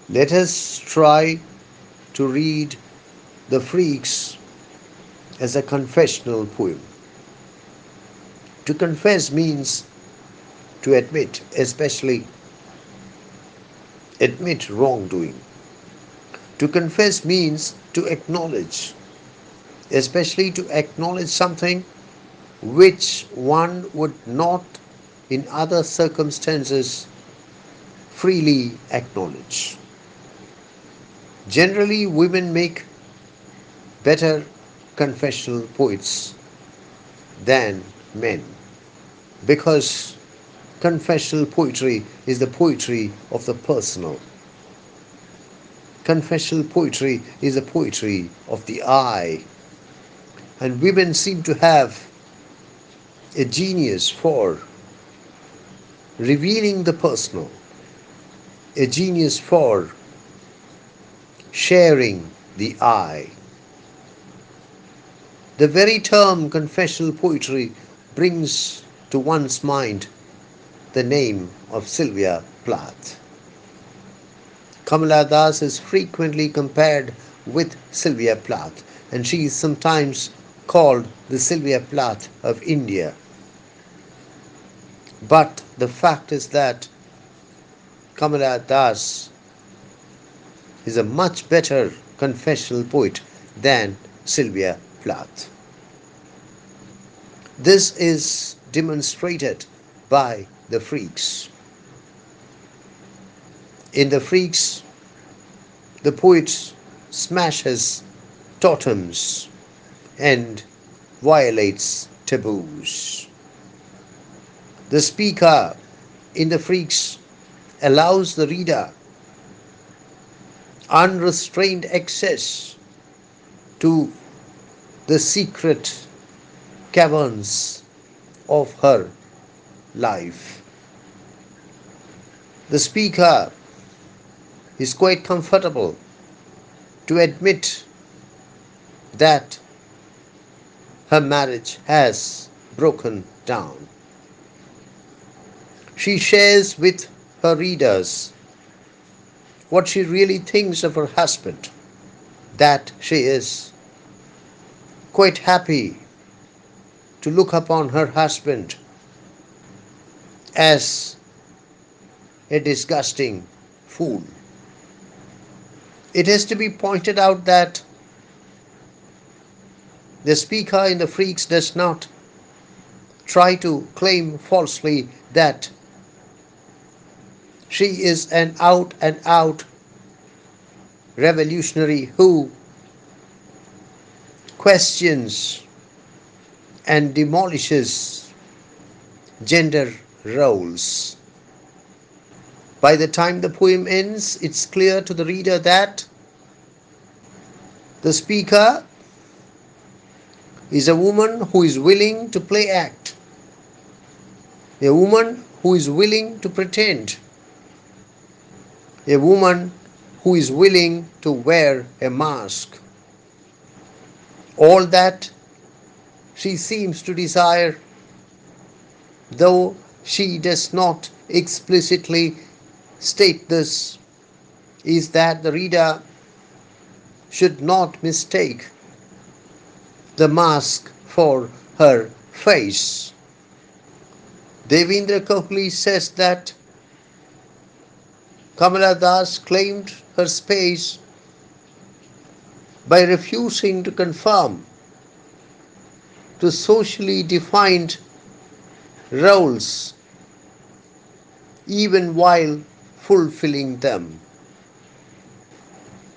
Let us try to read the Freaks as a confessional poem. To confess means to admit, especially admit wrongdoing. To confess means to acknowledge, especially to acknowledge something which one would not in other circumstances freely acknowledge. Generally, women make better confessional poets than men because confessional poetry is the poetry of the personal. Confessional poetry is the poetry of the I, and women seem to have a genius for revealing the personal, a genius for sharing the I. The very term confessional poetry brings to one's mind the name of Sylvia Plath. Kamala Das is frequently compared with Sylvia Plath, and she is sometimes called the Sylvia Plath of India. But the fact is that Kamala Das is a much better confessional poet than Sylvia Plath. This is demonstrated by the Freaks. In the Freaks, the poet smashes totems and violates taboos. The speaker in the Freaks allows the reader unrestrained access to the secret caverns of her life. The speaker is quite comfortable to admit that her marriage has broken down. She shares with her readers what she really thinks of her husband, that she is quite happy to look upon her husband as a disgusting fool. It has to be pointed out that the speaker in the Freaks does not try to claim falsely that she is an out and out revolutionary who questions and demolishes gender roles. By the time the poem ends, it's clear to the reader that the speaker is a woman who is willing to play act, a woman who is willing to pretend, a woman who is willing to wear a mask. All that she seems to desire, though she does not explicitly state this, is that the reader should not mistake the mask for her face. Devendra Kohli says that Kamala Das claimed her space by refusing to conform to socially defined roles even while fulfilling them.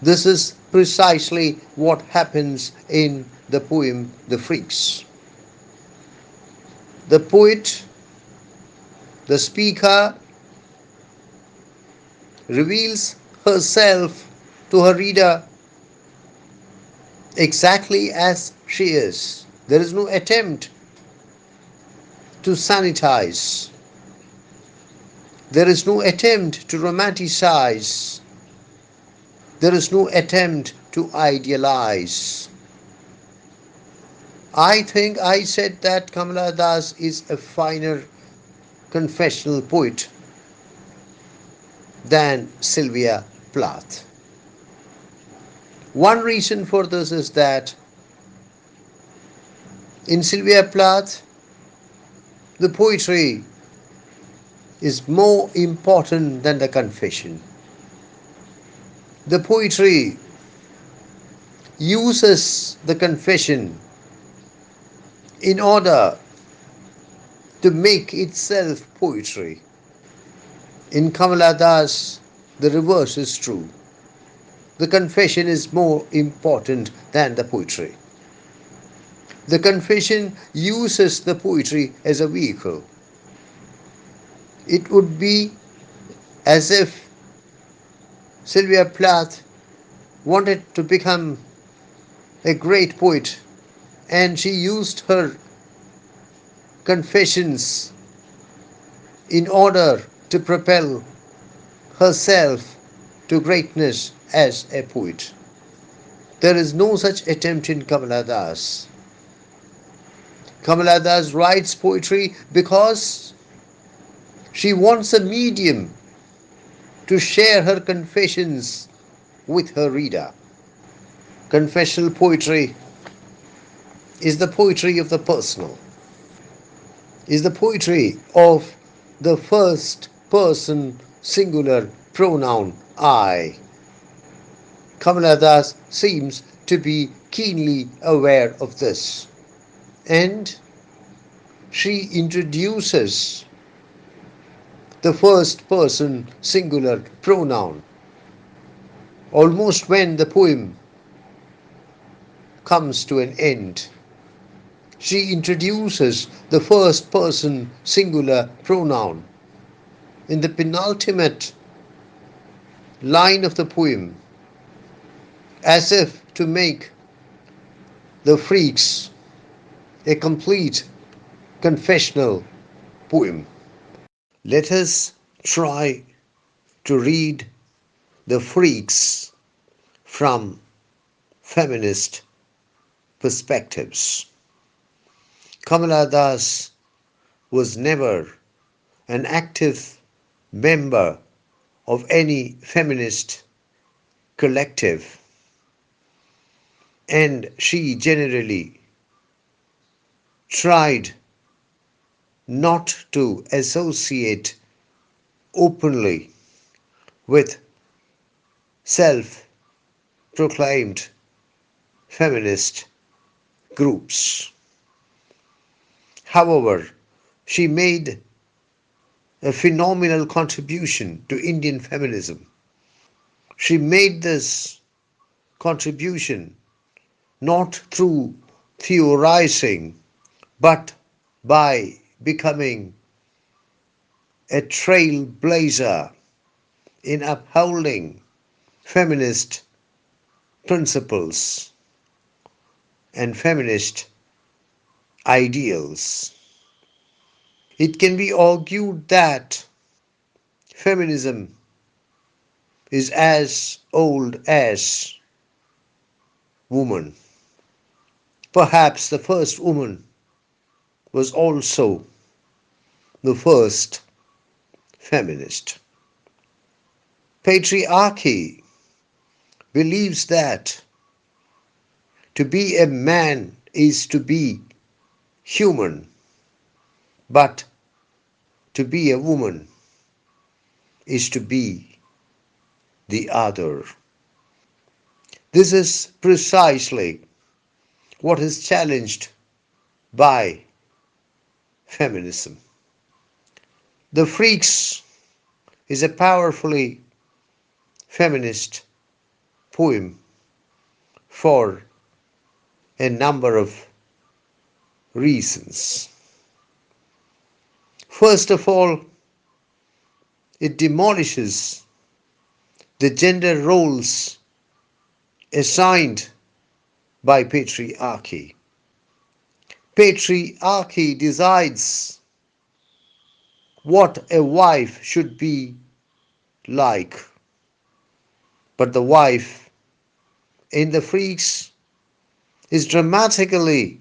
This is precisely what happens in the poem The Freaks. The poet, the speaker, reveals herself to her reader exactly as she is. There is no attempt to sanitize. There is no attempt to romanticize. There is no attempt to idealize. I think I said that Kamala Das is a finer confessional poet than Sylvia Plath. One reason for this is that in Sylvia Plath, the poetry is more important than the confession. The poetry uses the confession in order to make itself poetry. In Kamala Das, the reverse is true. The confession is more important than the poetry. The confession uses the poetry as a vehicle. It would be as if Sylvia Plath wanted to become a great poet and she used her confessions in order to propel herself to greatness as a poet. There is no such attempt in Kamala Das. Kamala Das writes poetry because she wants a medium to share her confessions with her reader. Confessional poetry is the poetry of the personal, is the poetry of the first person singular pronoun I. Kamala Das seems to be keenly aware of this, and she introduces the first person singular pronoun almost when the poem comes to an end. She introduces the first person singular pronoun in the penultimate line of the poem, as if to make the Freaks a complete confessional poem. Let us try to read the Freaks from feminist perspectives. Kamala Das was never an active member of any feminist collective, and she generally tried not to associate openly with self-proclaimed feminist groups. However, she made a phenomenal contribution to Indian feminism. She made this contribution not through theorizing, but by becoming a trailblazer in upholding feminist principles and feminist ideals. It can be argued that feminism is as old as woman. Perhaps the first woman was also the first feminist. Patriarchy believes that to be a man is to be human, but to be a woman is to be the other. This is precisely what is challenged by feminism. The Freaks is a powerfully feminist poem for a number of reasons. First of all, it demolishes the gender roles assigned by patriarchy. Patriarchy decides what a wife should be like, but the wife in the Freaks is dramatically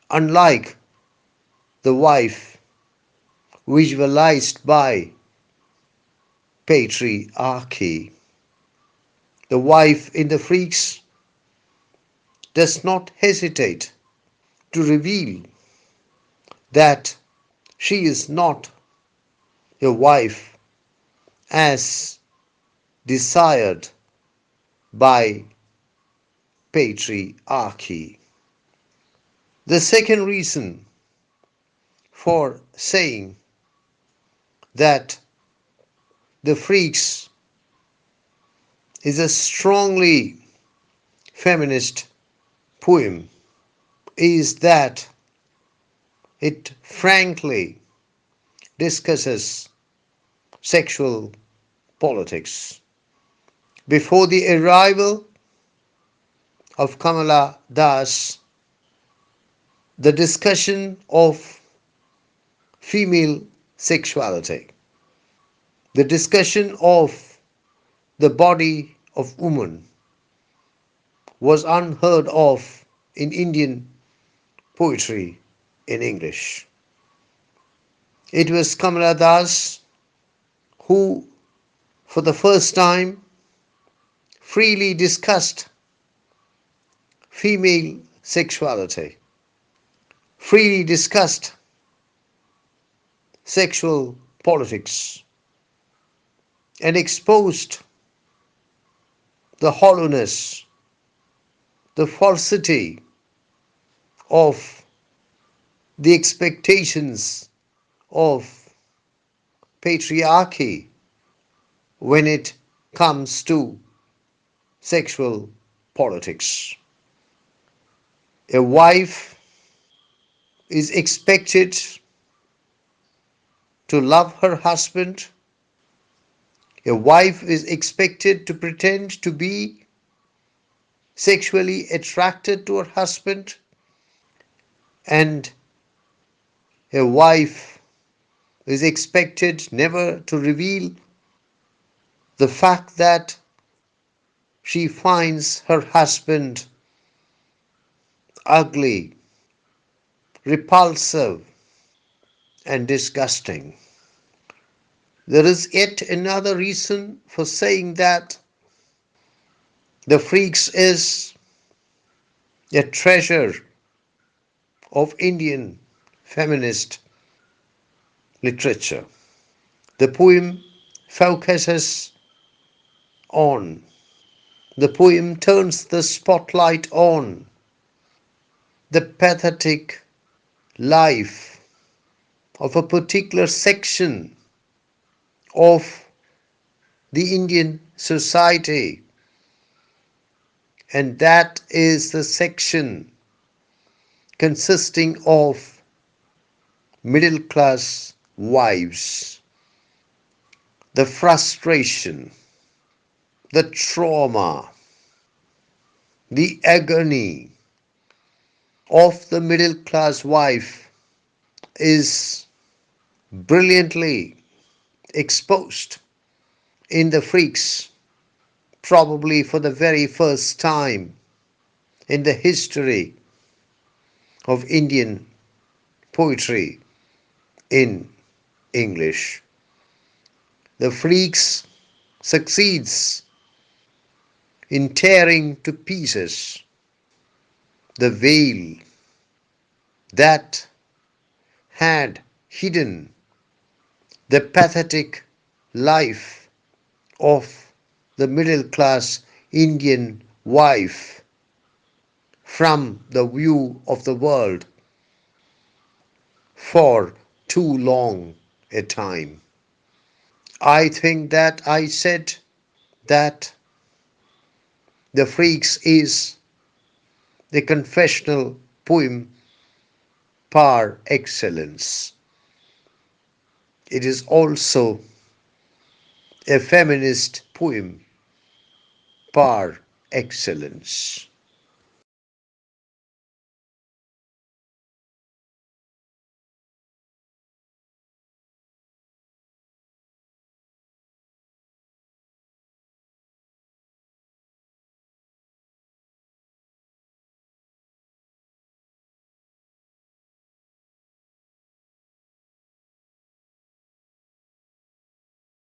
unlike the wife visualized by patriarchy. The wife in the Freaks does not hesitate to reveal that she is not a wife as desired by patriarchy. The second reason for saying that the Freaks is a strongly feminist poem is that it frankly discusses sexual politics. Before the arrival of Kamala Das, the discussion of female sexuality, the discussion of the body of woman was unheard of in Indian poetry in English. It was Kamala Das who, for the first time, freely discussed female sexuality, freely discussed sexual politics, and exposed the hollowness, the falsity of the expectations of patriarchy when it comes to sexual politics. A wife is expected to love her husband. A wife is expected to pretend to be sexually attracted to her husband. And a wife is expected never to reveal the fact that she finds her husband ugly, repulsive, and disgusting. There is yet another reason for saying that the Freaks is a treasure of Indian feminist literature. The poem focuses on, the poem turns the spotlight on the pathetic life of a particular section of the Indian society, and that is the section consisting of middle class wives. The frustration, the trauma, the agony of the middle class wife is brilliantly exposed in the Freaks, probably for the very first time in the history of Indian poetry in English. The Freaks succeeds in tearing to pieces the veil that had hidden the pathetic life of the middle class Indian wife from the view of the world for too long a time. I think that I said that the Freaks is the confessional poem par excellence. It is also a feminist poem par excellence.